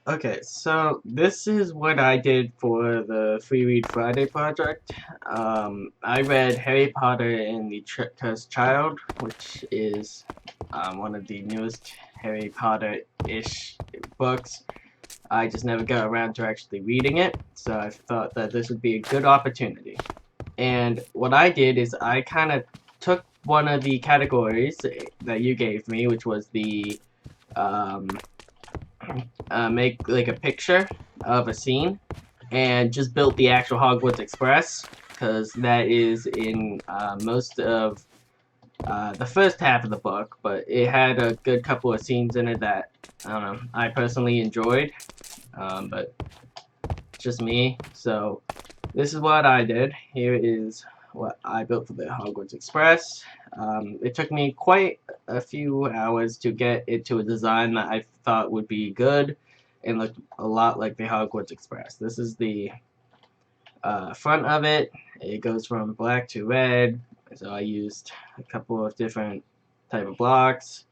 Okay, so this is what I did for the Free Read Friday project. I read Harry Potter and the Cursed Child, which is one of the newest Harry Potter-ish books. I just never got around to actually reading it, so I thought that this would be a good opportunity. And what I did is I kind of took one of the categories that you gave me, which was the um, make like a picture of a scene and just built the actual Hogwarts Express because that is in most of the first half of the book, but it had a good couple of scenes in it that I don't know I personally enjoyed, but just me. So this is what I did. Here is what I built for the Hogwarts Express. It took me quite a few hours to get it to a design that I thought would be good and look a lot like the Hogwarts Express. This is the front of it. It goes from black to red, so I used a couple of different type of blocks.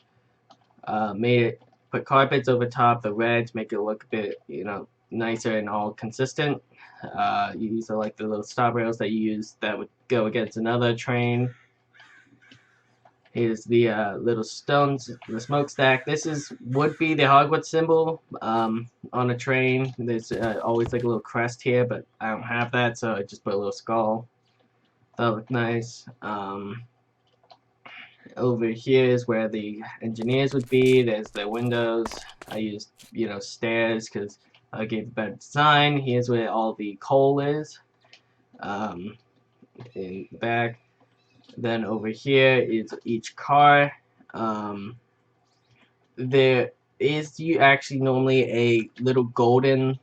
Made it put carpets over top the red to make it look a bit, nicer and all consistent. These are like the little stop rails that you use that would go against another train. Here's the little stones, the smokestack. This would be the Hogwarts symbol on a train. There's always like a little crest here, but I don't have that, so I just put a little skull. That looked nice. Over here is where the engineers would be. There's the windows. I used, stairs because I gave a better design. Here's where all the coal is. In the back. Then over here is each car. There is actually normally a little golden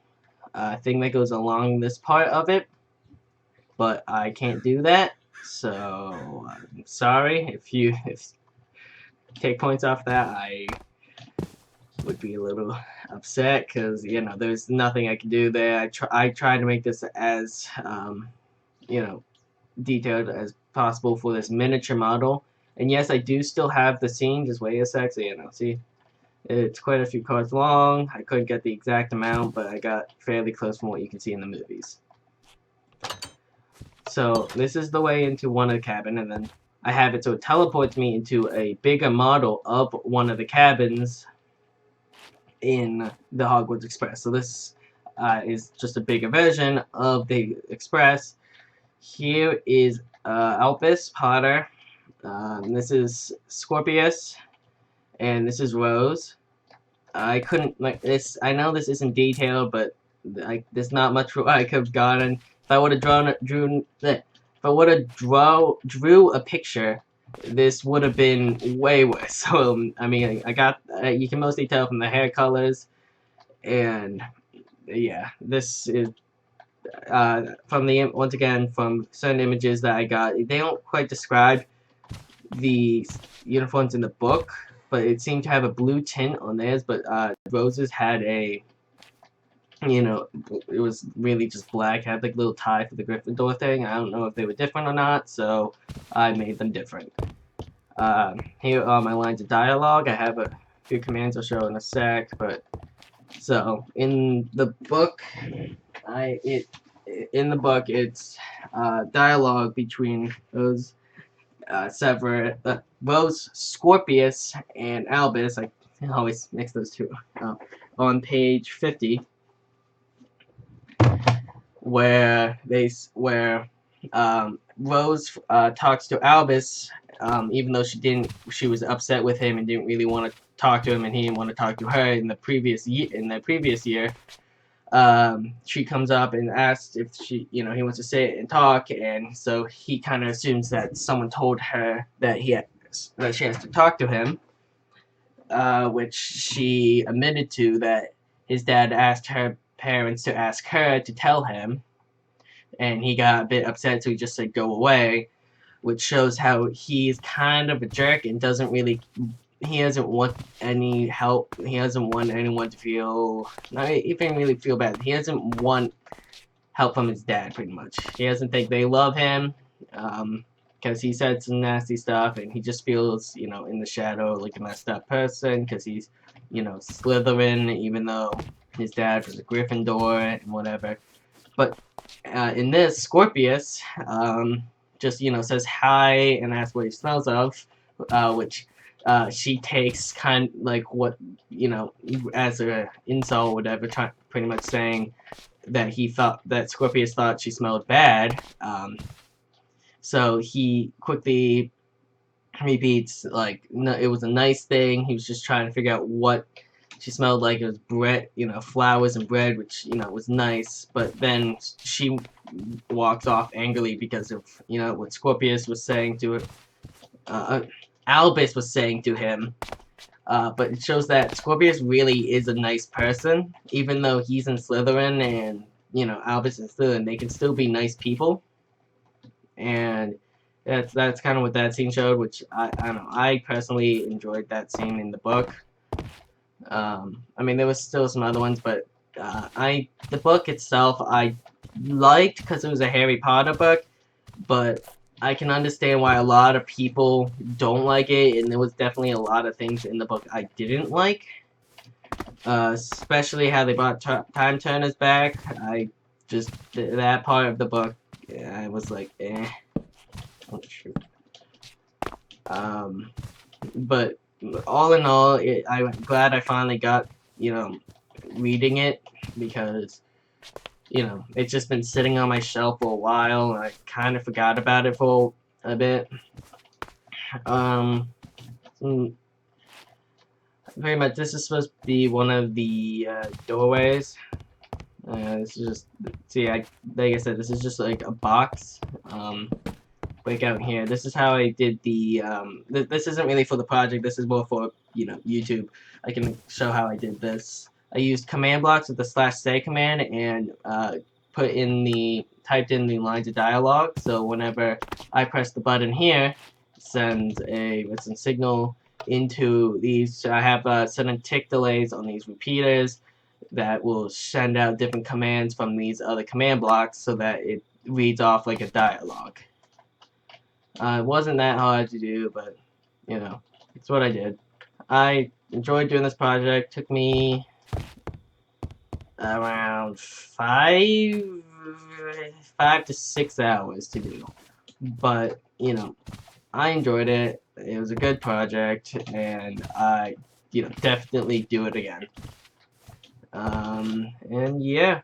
thing that goes along this part of it, but I can't do that. So I'm sorry if take points off that. I would be a little upset because there's nothing I can do there. I try to make this as detailed as possible for this miniature model. And yes, I do still have the scene. Just wait a sec. So see, it's quite a few cards long. I couldn't get the exact amount, but I got fairly close from what you can see in the movies. So this is the way into one of the cabin, and then I have it so it teleports me into a bigger model of one of the cabins in the Hogwarts Express. So this is just a bigger version of the Express. Here is Albus Potter. This is Scorpius, and this is Rose. I couldn't like this. I know this isn't detailed, but there's not much I could have gotten. If I would have drew a picture, this would have been way worse. So I mean, I got you can mostly tell from the hair colors, and yeah, this is from the once again from certain images that I got. They don't quite describe the uniforms in the book, but it seemed to have a blue tint on theirs. But Rose's had a, it was really just black. Had like a little tie for the Gryffindor thing. I don't know if they were different or not, so I made them different. Here are my lines of dialogue. I have a few commands I'll show in a sec, but so in the book, it's dialogue between those Rose, Scorpius, and Albus. I always mix those two. On page 50, where Rose talks to Albus, even though she was upset with him and didn't really want to talk to him, and he didn't want to talk to her in the previous year. She comes up and asks if he wants to sit and talk, and so he kind of assumes that someone told her that she has to talk to him, which she admitted to that his dad asked her parents to ask her to tell him, and he got a bit upset, so he just said go away, which shows how he's kind of a jerk and he doesn't want any help. He doesn't want anyone to feel, not even really feel bad. He doesn't want help from his dad, pretty much. He doesn't think they love him, because he said some nasty stuff, and he just feels, in the shadow like a messed up person, because he's, Slytherin, even though his dad was a Gryffindor and whatever. But in this, Scorpius just says hi and asks what he smells of, which she takes kind like what as a insult or whatever, pretty much saying that Scorpius thought she smelled bad. So he quickly repeats like, no, it was a nice thing. He was just trying to figure out what she smelled like. It was bread, flowers and bread, which was nice. But then she walks off angrily because of what Scorpius was saying to her. Albus was saying to him. But it shows that Scorpius really is a nice person, even though he's in Slytherin and Albus is Slytherin. They can still be nice people, and that's kind of what that scene showed. Which I don't know. I personally enjoyed that scene in the book. I mean, there was still some other ones, but the book itself I liked because it was a Harry Potter book, but I can understand why a lot of people don't like it, and there was definitely a lot of things in the book I didn't like. Especially how they brought time turners back. I just that part of the book, I was like, eh. Oh shoot. But all in all, I'm glad I finally got reading it, because it's just been sitting on my shelf for a while, and I kind of forgot about it for a bit. Very much, this is supposed to be one of the doorways. This is just, see, like I said, this is just like a box. Break out here. This is how I did the, this isn't really for the project, this is more for, YouTube. I can show how I did this. I used command blocks with the /say command and typed in the lines of dialogue, so whenever I press the button here, it sends a written signal into these. I have certain tick delays on these repeaters that will send out different commands from these other command blocks so that it reads off like a dialogue. It wasn't that hard to do, but it's what I did. I enjoyed doing this project. Took me around 5 to 6 hours to do, but I enjoyed it. It was a good project, and I definitely do it again. And yeah.